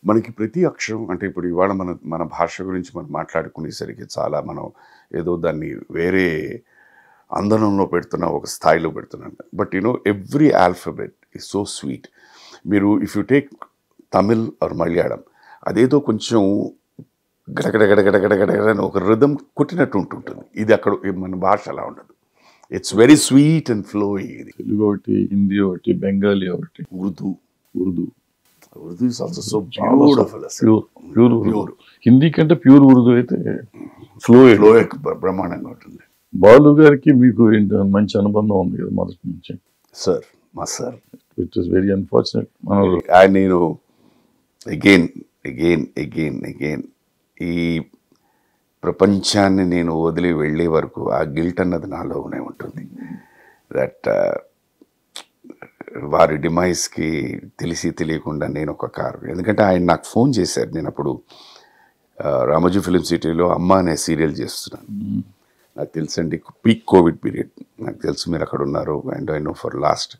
మనకి ప్రతి అక్షరం అంటే ఇప్పుడు ఇవాళ మన మన భాష గురించి మనం మాట్లాడుకునేసరికి చాలా మనం ఏదో దాన్ని వేరే అందనంలో పెడుతున్నా ఒక స్థాయిలో పెడుతున్నాను but every alphabet is so sweet మీరు if you take Tamil or Malayalam అదేదో కొంచెం గడగడగడగడగడగడ అని ఒక రిథం కొట్టినట్టు ఉంటుంటుంది ఇది అక్కడ మన భాష అలా ఉండదు it's very sweet and flowing ఇది తెలుగు ఒకటి, హిందీ ఒకటి, బెంగాలీ ఒకటి, Urdu Urdu. Urdu is also so beautiful pure pure Hindi కంటే ప్యూర్ ఉర్దూ అయితే ఫ్లో ఫ్లో బ్రహ్మాండంగా ఉంటుంది. బాలు గారికి మీకు మంచి అనుబంధం ఉంది కదా మొదటి నుంచి. సార్ మా sir it is very unfortunate. ఆయన నేను అగైన్ అగైన్ అగైన్ అగైన్ ఈ ప్రపంచాన్ని నేను వదిలి వెళ్ళే వరకు ఆ గిల్ట్ అన్నది నాలోనే ఉంటుంది. దట్ వారి డిమైజ్కి తెలిసి తెలియకుండా నేను ఒక కారు. ఎందుకంటే ఆయన నాకు ఫోన్ చేశారు. నేను అప్పుడు రామోజీ ఫిలిం సిటీలో అమ్మ అనే సీరియల్ చేస్తున్నాను. నాకు తెలుసండి పీక్ కోవిడ్ పీరియడ్. నాకు తెలుసు మీరు అక్కడ ఉన్నారు and I know for last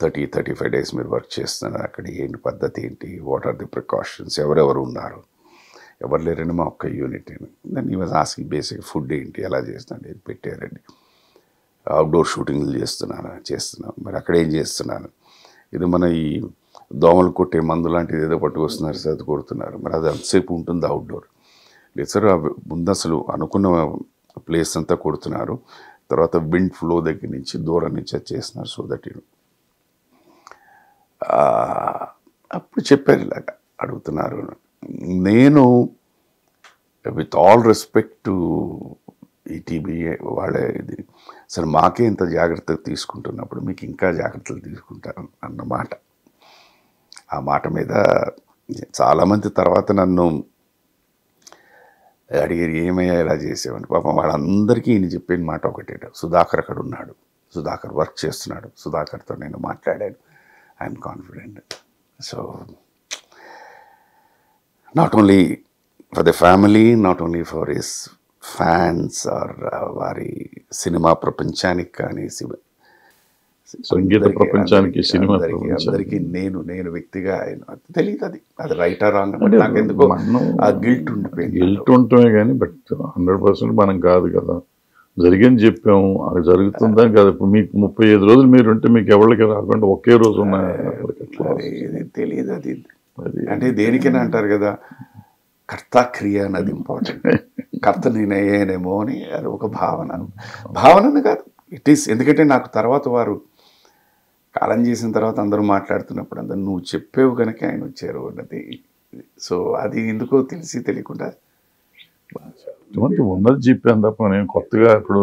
30-35 days మీరు వర్క్ చేస్తున్నారు అక్కడ. ఏంటి పద్ధతి ఏంటి, వాట్ ఆర్ ది ప్రికాషన్స్, ఎవరెవరు ఉన్నారు, ఎవరు లేరండి మా ఒక్క యూనిట్. దెన్ ఈ వాజ్ ఆస్కింగ్ బేసిక్ ఫుడ్ ఏంటి, ఎలా చేస్తున్నాను, ఏది పెట్టారండి, అవుట్డోర్ షూటింగ్లు చేస్తున్నాను మరి అక్కడ ఏం చేస్తున్నాను, ఇది మన ఈ దోమలు కొట్టే మందు లాంటిది ఏదో పట్టుకొస్తున్నారు సార్, అది కొడుతున్నారు, మరి అది అంతసేపు ఉంటుంది అవుట్డోర్ లేదు సార్. ముందు అసలు అనుకున్న ప్లేస్ అంతా కొడుతున్నారు, తర్వాత విండ్ ఫ్లో దగ్గర నుంచి దూరం నుంచి అది చేస్తున్నారు. సో దట్ అప్పుడు చెప్పారు ఇలాగ అడుగుతున్నారు. నేను with all respect to ETV వాళ్ళే ఇది సరే మాకే ఇంత జాగ్రత్తగా తీసుకుంటున్నప్పుడు మీకు ఇంకా జాగ్రత్తలు తీసుకుంటారు అన్నమాట. ఆ మాట మీద చాలామంది తర్వాత నన్ను అడిగారు ఏమయ్యా ఇలా చేసేవని. పాపం వాళ్ళందరికీ ఈయన చెప్పిన మాట ఒకటే, సుధాకర్ అక్కడ ఉన్నాడు, సుధాకర్ వర్క్ చేస్తున్నాడు, సుధాకర్తో నేను మాట్లాడాను, I'm confident. So not only for the family, not only for his fans or వారి సినిమా ప్రపంచానికి కానీ సంగీత ప్రపంచానికి, సినిమా అందరికీ నేను వ్యక్తిగా తెలియదు అది రైట్ ఆర్ రాంగ్, నాకెందుకో ఆ గిల్ట్ ఉండిపోయింది. గిల్ట్ ఉంటమే కానీ బట్ 100% మనం కాదు కదా. జరిగింది చెప్పాము, అది జరుగుతుందా కాదు. ఇప్పుడు మీకు 35 రోజులు మీరు ఉంటే మీకు ఎవరికి రాకుండా ఒకే రోజు ఉన్నాయని తెలియదు. అది అంటే దేనికైనా అంటారు కదా, కర్త క్రియ అన్నది ఇంపార్టెంట్. కర్త నేనయ్యానేమో అని అది ఒక భావనను కాదు, ఇట్ ఈస్. ఎందుకంటే నాకు తర్వాత వారు కాలం చేసిన తర్వాత అందరూ మాట్లాడుతున్నప్పుడు అందరూ నువ్వు చెప్పేవు కనుక ఆయన వచ్చారు అన్నది. సో అది ఎందుకో తెలిసి తెలియకుండా ఉన్నది చెప్పాను తప్ప నేను కొత్తగా ఇప్పుడు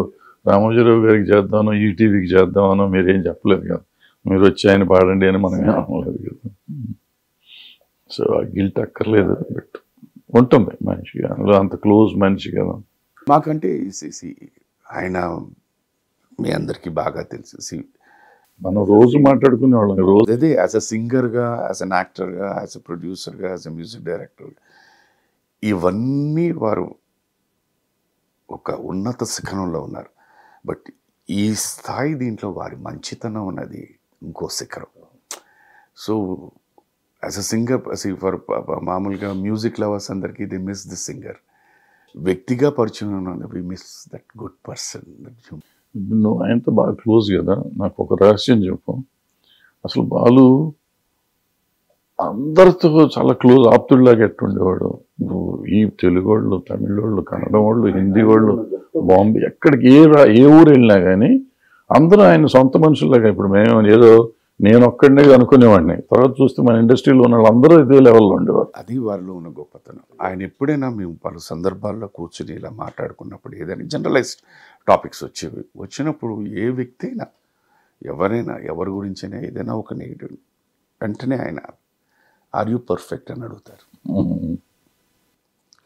రామోజీరావు గారికి చేద్దామనో ఈటీవీకి చేద్దామనో మీరేం చెప్పలేదు కదా. మీరు వచ్చి ఆయన పాడండి అని మనం ఏం అనలేదు కదా. సో ఆ గిల్ట్ అక్కర్లేదు, బట్ ఉంటుంది మనిషిగా, అందులో అంత క్లోజ్ మనిషి కదా మాకంటే. ఆయన మీ అందరికీ బాగా తెలుసు, మనం రోజు మాట్లాడుకునే వాళ్ళం. రోజు అదే యాజ్ అ సింగర్గా, యాజ్ అన్ యాక్టర్గా, యాజ్ అ ప్రొడ్యూసర్గా, యాజ్ అ మ్యూజిక్ డైరెక్టర్గా ఇవన్నీ వారు ఒక ఉన్నత శిఖరంలో ఉన్నారు. బట్ ఈ స్థాయి దీంట్లో వారి మంచితనం అన్నది ఇంకో శిఖరం. So as a singer for మామూలుగా మ్యూజిక్ లవర్స్ అందరికీ ది మిస్ ది సింగర్. వ్యక్తిగా పరిచయం we miss that good person. నువ్వు ఆయనతో బాగా క్లోజ్ కదా. నాకు ఒక రహస్యం చెప్పు, అసలు బాలు అందరితో చాలా క్లోజ్ ఆప్తుడిలాగా ఎట్టుండేవాడు. ఈ తెలుగు వాళ్ళు, తమిళ వాళ్ళు, కన్నడ వాళ్ళు, హిందీ వాళ్ళు, బాంబే, ఎక్కడికి ఏ ఊరు వెళ్ళినా కానీ అందరూ ఆయన సొంత మనుషుల్లాగా. ఇప్పుడు మేము ఏదో నేను ఒక్కడనే అనుకునేవాడిని, తర్వాత చూస్తే మన ఇండస్ట్రీలో ఉన్న వాళ్ళందరూ ఇదే లెవెల్లో ఉండేవారు. అది వారిలో ఉన్న గొప్పతనం. ఆయన ఎప్పుడైనా మేము పలు సందర్భాల్లో కూర్చుని ఇలా మాట్లాడుకున్నప్పుడు ఏదైనా జనరలైజ్డ్ టాపిక్స్ వచ్చినప్పుడు ఏ వ్యక్తి అయినా, ఎవరైనా, ఎవరి గురించైనా ఏదైనా ఒక నెగిటివ్ వెంటనే ఆయన ఆర్ యూ పర్ఫెక్ట్ అని అడుగుతారు.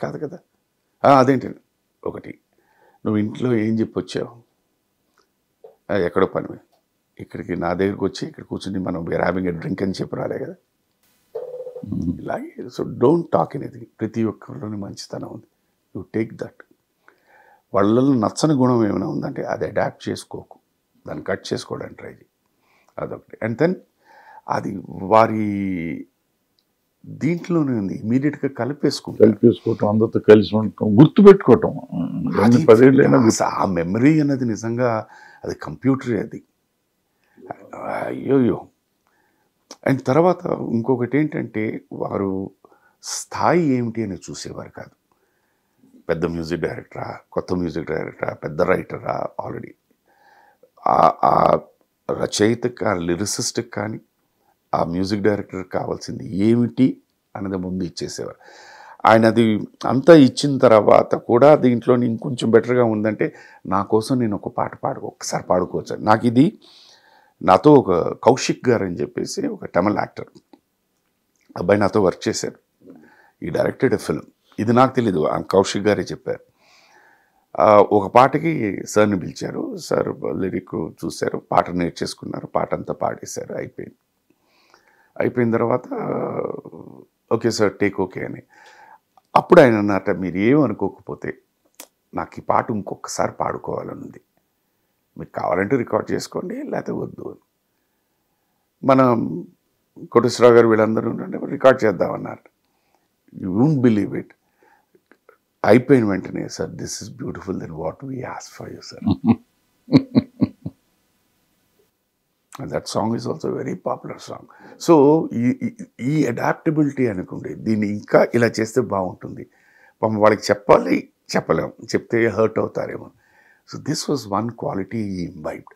కాదు కదా, అదేంటి ఒకటి నువ్వు ఇంట్లో ఏం చెప్పొచ్చావు, ఎక్కడో పని, ఇక్కడికి నా దగ్గరికి వచ్చి ఇక్కడ కూర్చుని మనం వేర్ హ్యావింగ్ ఎ డ్రింక్ అని చెప్పి రాలే కదా. ఇలాగే సో డోంట్ టాక్ ఎనీథింగ్. ప్రతి ఒక్కరిలోని మంచితనం ఉంది, యూ టేక్ దట్. వాళ్ళలో నచ్చని గుణం ఏమైనా ఉందంటే అది అడాప్ట్ చేసుకోకు, దాన్ని కట్ చేసుకోవడానికి ట్రై చేయి, అదొకటి. అండ్ దెన్ అది వారి దీంట్లోనే ఉంది, ఇమీడియట్గా కలిపేసుకుంటారు. కలిపేసుకోవటం, అందరితో కలిసి ఉండటం, గుర్తుపెట్టుకోవటం. అది 10 ఏళ్ళైనా ఆ మెమరీ అన్నది నిజంగా అది కంప్యూటరే అది. అయ్యోయ్యో. అండ్ తర్వాత ఇంకొకటి ఏంటంటే వారు స్థాయి ఏమిటి అని చూసేవారు కాదు. పెద్ద మ్యూజిక్ డైరెక్టరా, కొత్త మ్యూజిక్ డైరెక్టరా, పెద్ద రైటరా, ఆల్రెడీ ఆ రచయితకి, ఆ లిరిసిస్ట్కి కానీ ఆ మ్యూజిక్ డైరెక్టర్కి కావాల్సింది ఏమిటి అన్నది ముందు ఇచ్చేసేవారు. ఆయన అది అంతా ఇచ్చిన తర్వాత కూడా దీంట్లో ఇంకొంచెం బెటర్గా ఉందంటే నా కోసం నేను ఒక పాట ఒక్కసారి పాడుకోవచ్చు. నాకు ఇది నాతో ఒక కౌశిక్ గారు అని చెప్పేసి ఒక తమిళ యాక్టర్ అబ్బాయి నాతో వర్క్ చేశారు. ఈ డైరెక్టెడ్ ఎ ఫిల్మ్. ఇది నాకు తెలీదు, ఆ కౌశిక్ గారే చెప్పారు. ఒక పాటకి సార్ని పిలిచారు. సార్ లిరిక్ చూశారు, పాట నేర్చేసుకున్నారు, పాట అంతా పాడేశారు, అయిపోయిన తర్వాత ఓకే సార్ టేక్ ఓకే అని. అప్పుడు ఆయన అన్నట, మీరు ఏమనుకోకపోతే నాకు ఈ పాట ఇంకొకసారి పాడుకోవాలని ఉంది, మీకు కావాలంటే రికార్డ్ చేసుకోండి లేకపోతే వద్దు అని. మనం కోటేశ్వరరావు గారు వీళ్ళందరూ రికార్డ్ చేద్దామన్నారు. యూ వోంట్ బిలీవ్ ఇట్, అయిపోయిన వెంటనే sir this is beautiful then what we ask for you sir. That song is also very popular song. So ఈ అడాప్టబిలిటీ అనుకోండి, దీన్ని ఇంకా ఇలా చేస్తే బాగుంటుంది, పాపం వాళ్ళకి చెప్పాలి, చెప్పలేము, చెప్తే హర్ట్ అవుతారేమో. So this was one quality imbibed.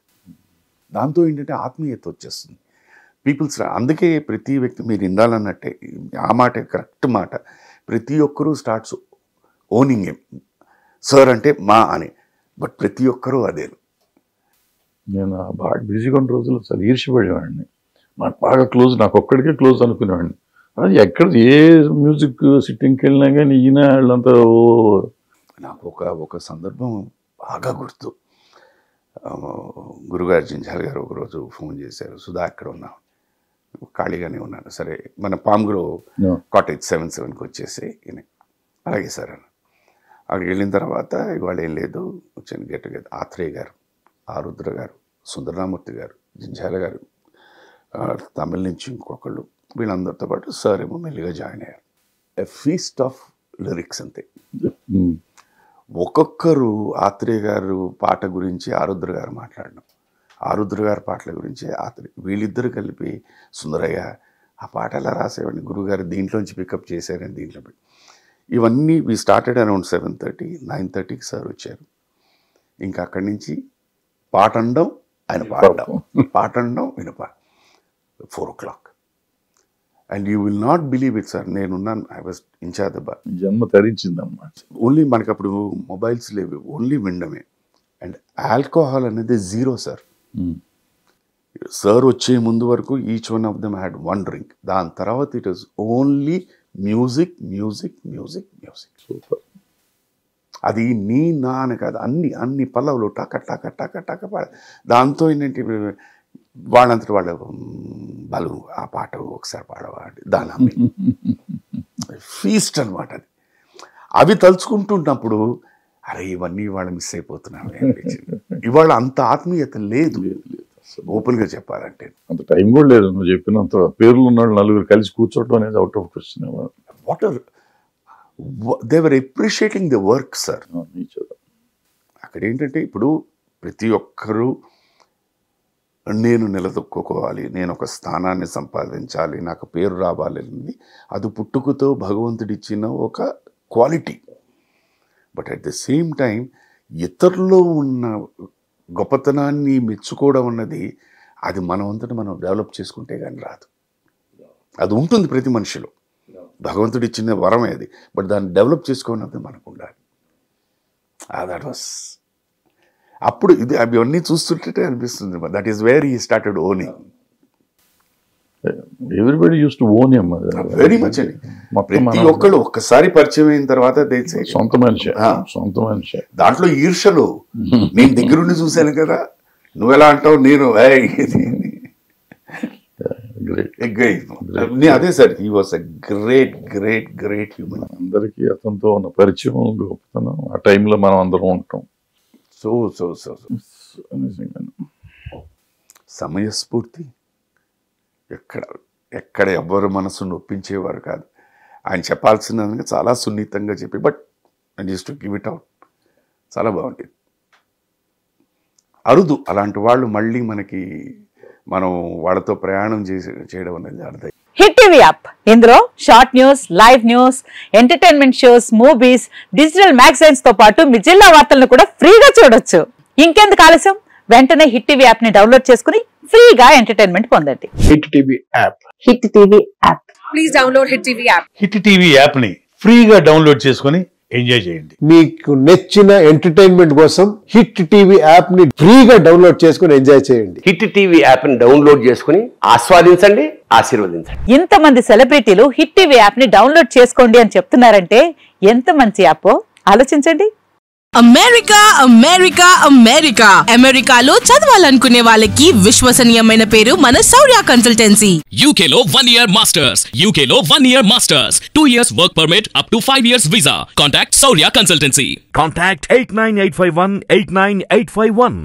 దాంతో ఏంటంటే ఆత్మీయత వచ్చేస్తుంది పీపుల్స్. అందుకే ప్రతి వ్యక్తి మీరు ఇందాలన్నట్టే ఆ మాట కరెక్ట్ మాట, ప్రతి ఒక్కరూ స్టార్ట్స్ ఓనింగ్ ఏం సార్ అంటే మా అని, బట్ ప్రతి ఒక్కరూ అదే. నేను బాగా బిజీగా ఉన్న రోజులు అసలు ఈర్ష్యపడేవాడిని. నాకు బాగా క్లోజ్, నాకు ఒక్కడికే క్లోజ్ అనుకునేవాడిని. అది ఎక్కడ ఏ మ్యూజిక్ సిట్టింగ్కి వెళ్ళినా కానీ ఈయన వాళ్ళంతా నాకు ఒక సందర్భం బాగా గుర్తు. గురుగారు జింజాల్ గారు ఒకరోజు ఫోన్ చేశారు, సుధా ఎక్కడ ఉన్నాం, ఖాళీగానే ఉన్నాను, సరే మన పామ్గ్రో కాటేజ్ 77కి వచ్చేసి ఈయన. అలాగే సార్ అన్న. అక్కడికి వెళ్ళిన తర్వాత ఇవాళ ఏం లేదు, వచ్చాను గెట్ టుగెదర్. ఆత్రేయ గారు, ఆరుద్ర గారు, సుందరరామూర్తి గారు, జింజాల గారు, తమిళ నుంచి ఇంకొకళ్ళు, వీళ్ళందరితో పాటు సార్ ఏమో మెల్లిగా జాయిన్ అయ్యారు. ఎ ఫీస్ట్ ఆఫ్ లిరిక్స్ అంతే. ఒక్కొక్కరు ఆత్రేయ గారు పాట గురించి ఆరుద్ర గారు మాట్లాడడం, ఆరుద్ర గారి పాటల గురించి ఆత్రేయ, వీళ్ళిద్దరు కలిపి సుందరయ్య ఆ పాట ఎలా రాసేవాడిని, గురుగారు దీంట్లోంచి పికప్ చేశారని దీంట్లో పెట్టి, ఇవన్నీ వీ స్టార్టెడ్ అరౌండ్ 7:30, 9:30కి సార్ వచ్చారు. ఇంకా అక్కడి నుంచి పాట అనడం ఆయన పాడడం, పాట అనడం ఆయన 4 o'clock. And you will not believe it sir, నేనున్నాను, I was in charge the bar. జన్మ తరించింది అన్నమాట. ఓన్లీ మనకి అప్పుడు మొబైల్స్ లేవు, ఓన్లీ వినడమే. అండ్ ఆల్కహాల్ అనేది జీరో సార్. సార్ వచ్చే ముందు వరకు each one of them had 1 drink. దాని తర్వాత it was only music music music music. Super. అది నీ నా అని కాదు, అన్ని పల్లవులు టక టక టక టక పాడ. దాంతో ఏంటంటే వాళ్ళంతటి వాళ్ళ బలు ఆ పాట ఒకసారి పాడవాడి దాని ఫీస్ట్ అనమాట అది. అవి తలుచుకుంటున్నప్పుడు అరే ఇవన్నీ ఇవాళ మిస్ అయిపోతున్నాను అనిపించింది. ఇవాళ అంత ఆత్మీయత లేదు, ఓపెన్గా చెప్పాలంటే. అంత టైం కూడా లేదు. నువ్వు చెప్పినంత పేర్లు ఉన్న నలుగురు కలిసి కూర్చోవడం అనేది out of question. What are they were appreciating the work sir. అక్కడ ఏంటంటే ఇప్పుడు ప్రతి ఒక్కరూ నేను నిలదొక్కుకోవాలి, నేను ఒక స్థానాన్ని సంపాదించాలి, నాకు పేరు రావాలి, అది పుట్టుకతో భగవంతుడిచ్చిన ఒక quality. But at the same time ఇతరుల్లో ఉన్న గొప్పతనాన్ని మెచ్చుకోవడం అన్నది అది మనం అంతటా మనం డెవలప్ చేసుకుంటే కానీ రాదు. అది ఉంటుంది ప్రతి మనిషిలో, భగవంతుడు ఇచ్చిన వరమే అది. బట్ దాన్ని డెవలప్ చేసుకోవడం మనకు ఉండాలి. దట్ వాస్ అప్పుడు ఇది అవన్నీ చూస్తుంటే అనిపిస్తుంది, that is where he started owning. Everybody use to own him. Very much అండి. ప్రతి ఒక్కళ్ళు ఒక్కసారి పరిచయం అయిన తర్వాత సొంత మనిషి. దాంట్లో ఈర్షలు, నేను దగ్గరుండి చూశాను కదా, నువ్వు ఎలా అంటావు, నేను అదే sir. He was a great great great human. అందరికీ అతనితో ఉన్న పరిచయం, గొప్పతనం ఆ టైంలో మనం అందరం ఉంటాం. సో సమయస్ఫూర్తి ఎక్కడ ఎక్కడ ఎవ్వరు మనసు నొప్పించేవారు కాదు. ఆయన చెప్పాల్సినది చాలా సున్నితంగా చెప్పి, but I just to give it out. చాలా బాగుండేది. అరుదు అలాంటి వాళ్ళు మళ్ళీ మనం వాళ్ళతో ప్రయాణం చేయడం అనేది అర్థం. హిట్ టీవీ యాప్, ఇందులో short news, live news, entertainment shows, movies, digital magazines తో పాటు మీ జిల్లా వార్తలను కూడా ఫ్రీగా చూడొచ్చు. ఇంకెందుకు ఆలస్యం, వెంటనే హిట్ టీవీ యాప్ ని డౌన్లోడ్ చేసుకుని ఫ్రీగా ఎంటర్టైన్మెంట్ పొందండి. Hit TV app. Hit TV app. Please download hit TV app. Hit TV app ని ఫ్రీగా డౌన్లోడ్ చేసుకుని ఎంజాయ్ చేయండి. మీకు నచ్చిన ఎంటర్టైన్మెంట్ కోసం హిట్ టీవీ యాప్ ని ఫ్రీగా డౌన్లోడ్ చేసుకుని ఎంజాయ్ చేయండి. హిట్ టీవీ యాప్ ని డౌన్లోడ్ చేసుకుని ఆస్వాదించండి, ఆశీర్వదించండి. ఇంతమంది సెలబ్రిటీలు హిట్ టీవీ యాప్ ని డౌన్లోడ్ చేసుకోండి అని చెప్తున్నారంటే ఎంత మంచి యాప్ ఆలోచించండి. అమెరికా అమెరికా అమెరికా అమెరికాలో చదవాలనుకునే వాళ్ళకి విశ్వసనీయమైన పేరు మన శౌర్య కన్సల్టెన్సీ. UK లో 1 year masters, UK లో 1 year masters, 2 years work permit up to 5 years visa. Contact Saurya Consultancy. Contact 89851 89851.